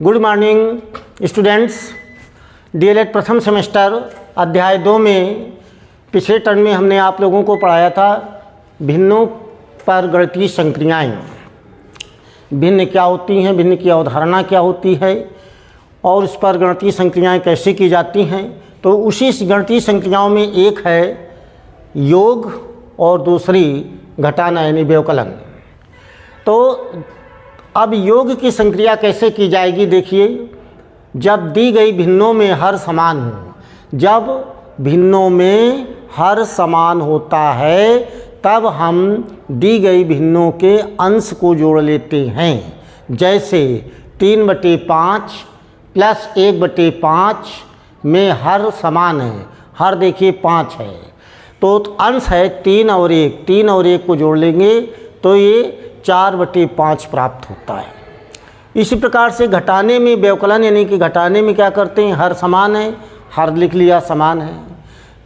Good morning students. DElEd प्रथम semester अध्याय 2 में पिछले टर्म में हमने आप लोगों को पढ़ाया था भिन्नों पर गणितीय संक्रियाएँ। भिन्न क्या होती हैं, भिन्न की अवधारणा क्या होती है और उस पर गणितीय संक्रियाएँ कैसे की जाती हैं। तो उसी गणितीय संक्रियाओं में एक है योग और दूसरी घटाना यानी व्यवकलन। तो अब योग की संक्रिया कैसे की जाएगी देखिए। जब दी गई भिन्नों में हर समान हो, जब भिन्नों में हर समान होता है तब हम दी गई भिन्नों के अंश को जोड़ लेते हैं। जैसे 3/5 प्लस 1/5 में हर समान है, हर देखिए 5 है तो अंश है 3 और 1, 3 और 1 को जोड़ लेंगे तो ये 4/5 प्राप्त होता है। इसी प्रकार से घटाने में व्यवकलन यानी कि घटाने में क्या करते हैं, हर समान है, हर लिख लिया समान है,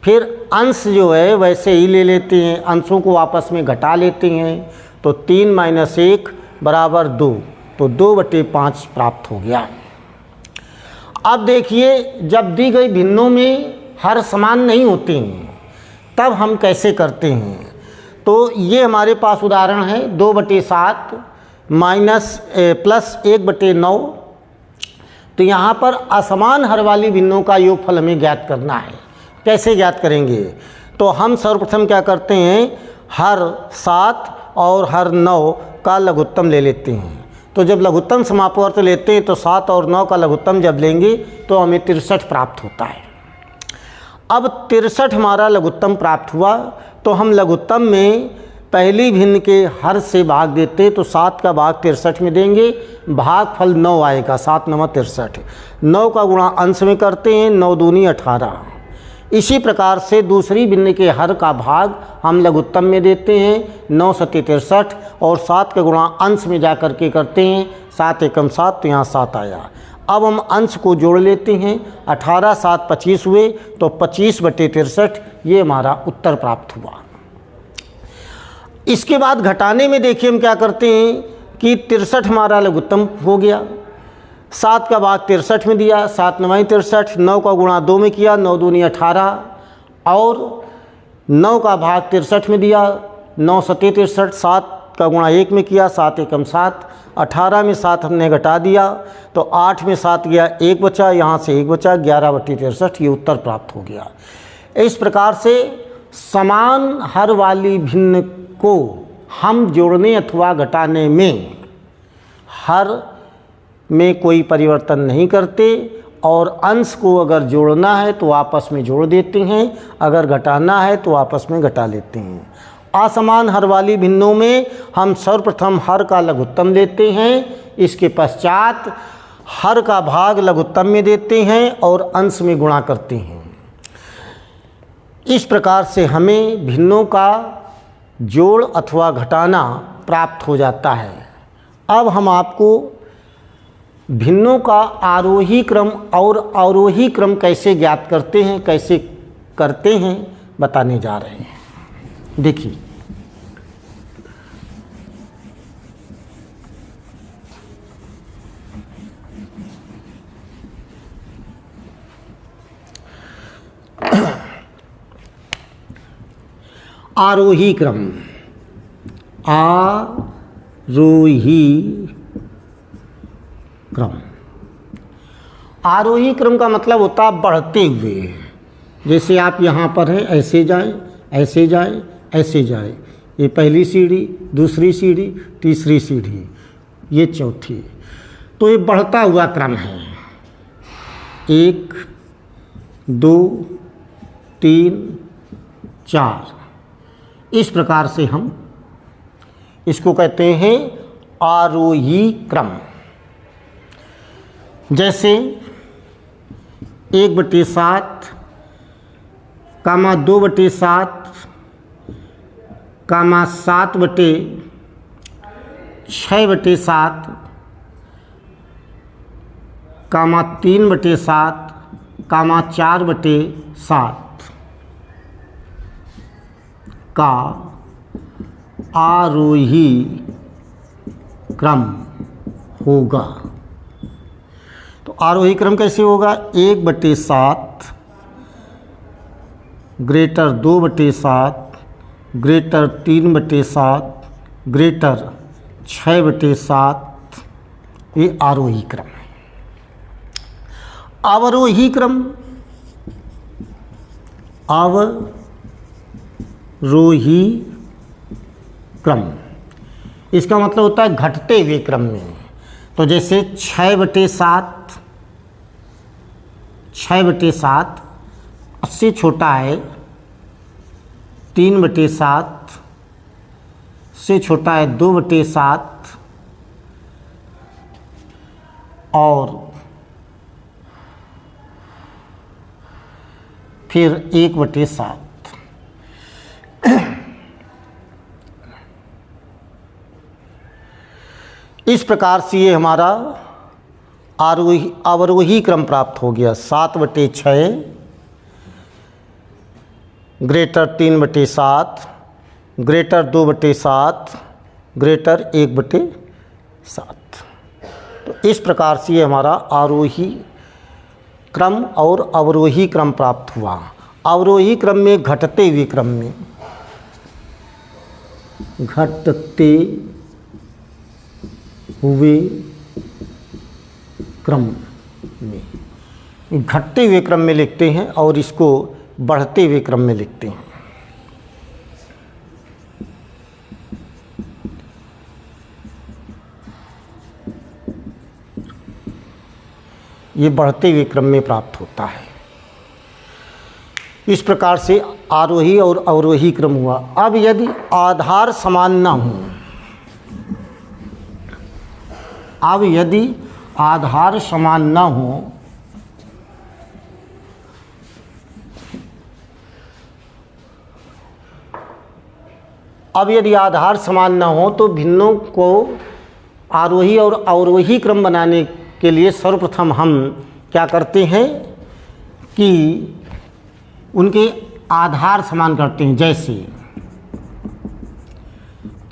फिर अंश जो है वैसे ही ले लेते हैं, अंशों को आपस में घटा लेते हैं तो 3 - 1 = 2 तो 2/5 प्राप्त हो गया। अब देखिए जब दी गई भिन्नों में हर समान नहीं होते हैं तब हम कैसे करते हैं। तो ये हमारे पास उदाहरण है 2/7 प्लस 1/9। तो यहाँ पर असमान हर वाली भिन्नों का योगफल हमें ज्ञात करना है। कैसे ज्ञात करेंगे, तो हम सर्वप्रथम क्या करते हैं, हर 7 और हर 9 का लघुत्तम ले लेते हैं। तो जब लघुत्तम समापवर्त लेते हैं तो 7 और 9 का लघुत्तम जब लेंगे तो हमें 63 प्राप्त होता है। अब 63 हमारा लघुत्तम प्राप्त हुआ तो हम लघुत्तम में पहली भिन्न के हर से भाग देते तो 7 का भाग 63 में देंगे, भागफल 9 आएगा, 7 × 9 = 63। 9 का गुणा अंश में करते हैं, 9 दूनी 18। इसी प्रकार से दूसरी भिन्न के हर का भाग हम लघुत्तम में देते हैं, 9 × 7 = 63 और 7 का गुणा अंश में जा कर के करते हैं, 7 × 1 = 7 तो यहाँ 7 आया। अब हम अंश को जोड़ लेते हैं, 18 × 7 = 25 हुए तो 25/63 ये हमारा उत्तर प्राप्त हुआ। इसके बाद घटाने में देखिए हम क्या करते हैं कि 63 हमारा लघुत्तम हो गया, 7 का भाग 63 में दिया, 7 × 9 = 63, 9 का गुणा 2 में किया, 9 दूनी 18 और 9 का भाग 63 में दिया, 9 × 7 = 63, 7 का गुणा 1 में किया, 7 × 1 = 7, 18 में 7 हमने घटा दिया तो 8 में 7 गया, 1 बचा, यहाँ से 1 बचा, 11/63 ये उत्तर प्राप्त हो गया। इस प्रकार से समान हर वाली भिन्न को हम जोड़ने अथवा घटाने में हर में कोई परिवर्तन नहीं करते और अंश को अगर जोड़ना है तो आपस में जोड़ देते हैं, अगर घटाना है तो आपस में घटा लेते हैं। असमान हर वाली भिन्नों में हम सर्वप्रथम हर का लघुत्तम लेते हैं, इसके पश्चात हर का भाग लघुत्तम में देते हैं और अंश में गुणा करते हैं। इस प्रकार से हमें भिन्नों का जोड़ अथवा घटाना प्राप्त हो जाता है। अब हम आपको भिन्नों का आरोही क्रम और अवरोही क्रम कैसे ज्ञात करते हैं, कैसे करते हैं बताने जा रहे हैं। देखिए आरोही क्रम, आरोही क्रम। आरोही क्रम का मतलब होता है बढ़ते हुए। जैसे आप यहाँ पर हैं, ऐसे जाएं, ऐसे जाएं, ऐसे जाएं, ये पहली सीढ़ी, दूसरी सीढ़ी, तीसरी सीढ़ी, ये चौथी, तो ये बढ़ता हुआ क्रम है। 1 2 3 4 इस प्रकार से हम इसको कहते हैं आरोही क्रम। जैसे 1/7, 2/7, 7/6/7, 3/7, 4/7 का आरोही क्रम होगा। तो आरोही क्रम कैसे होगा? 1/7 ग्रेटर 2/7 ग्रेटर 3/7 ग्रेटर 6/7, ये आरोही क्रम है। अवरोही क्रम, अवरोही क्रम, इसका मतलब होता है घटते हुए क्रम में। तो जैसे 6/7 उससे छोटा है, 3/7 से छोटा है 2/7 और फिर 1/7। इस प्रकार से ये हमारा अवरोही क्रम प्राप्त हो गया। 7/6 ग्रेटर 3/7 ग्रेटर 2/7 ग्रेटर 1/7। तो इस प्रकार से ये हमारा आरोही क्रम और अवरोही क्रम प्राप्त हुआ। अवरोही क्रम में घटते हुए क्रम में, घटते हुए क्रम में, घटते हुए क्रम में लिखते हैं और इसको बढ़ते हुए क्रम में लिखते हैं। ये बढ़ते हुए क्रम में प्राप्त होता है। इस प्रकार से आरोही और अवरोही क्रम हुआ। अब यदि आधार समान ना हो, अब यदि आधार समान ना हो, अब यदि आधार समान ना हो तो भिन्नों को आरोही और अवरोही क्रम बनाने के लिए सर्वप्रथम हम क्या करते हैं कि उनके आधार समान करते हैं। जैसे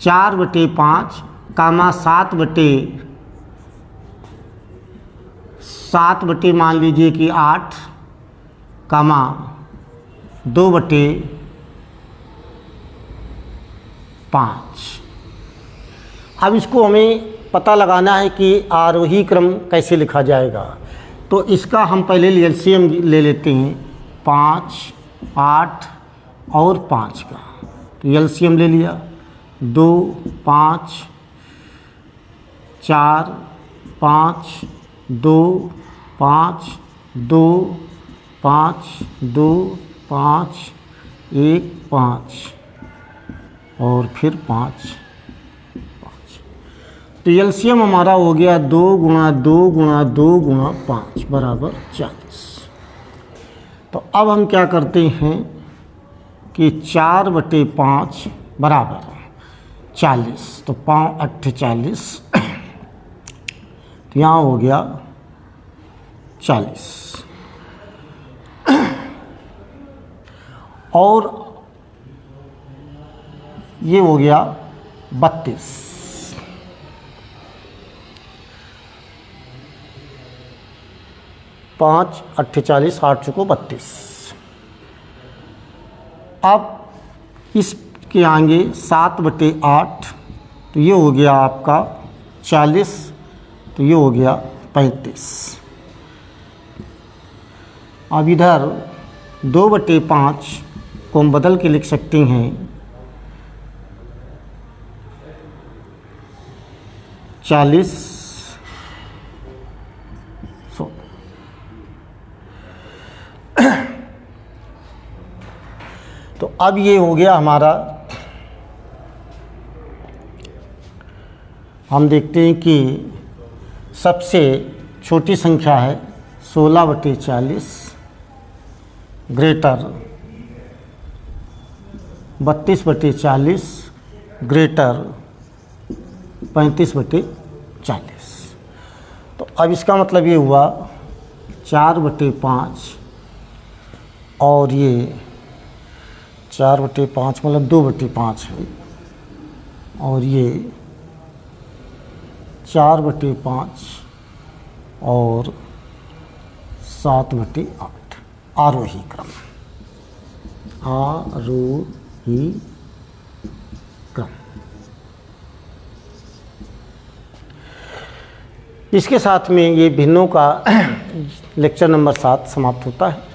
4/5 कामा 7/7 मान लीजिए कि 8 कामा 2/5। अब इसको हमें पता लगाना है कि आरोही क्रम कैसे लिखा जाएगा। तो इसका हम पहले एलसीएम ले लेते हैं, 5, 8 और 5 का। तो एलसीएम ले लिया, 2, 5, 4, 5, 2, 5, 2, 5, 2, 5, 1, 5 और फिर 5। तो एलसीएम हमारा हो गया 2 × 2 × 2 × 5 बराबर 40। तो अब हम क्या करते हैं कि 4/5 बराबर 40। तो 5 8 40, तो यहाँ हो गया 40। और ये हो गया 32। 5 8 40 8 चुको 32। अब इसके आगे 7/8, तो ये हो गया आपका 40, तो ये हो गया 35। अब इधर 2/5 को हम बदल के लिख सकते हैं 40। तो अब ये हो गया हमारा, हम देखते हैं कि सबसे छोटी संख्या है 16/40 ग्रेटर 32/40 ग्रेटर 35/40। तो अब इसका मतलब ये हुआ 4/5 और ये 4/5 मतलब 2/5 है, और ये 4/5 और 7/8 आरोही क्रम, आरोही क्रम। इसके साथ में ये भिन्नों का लेक्चर नंबर 7 समाप्त होता है।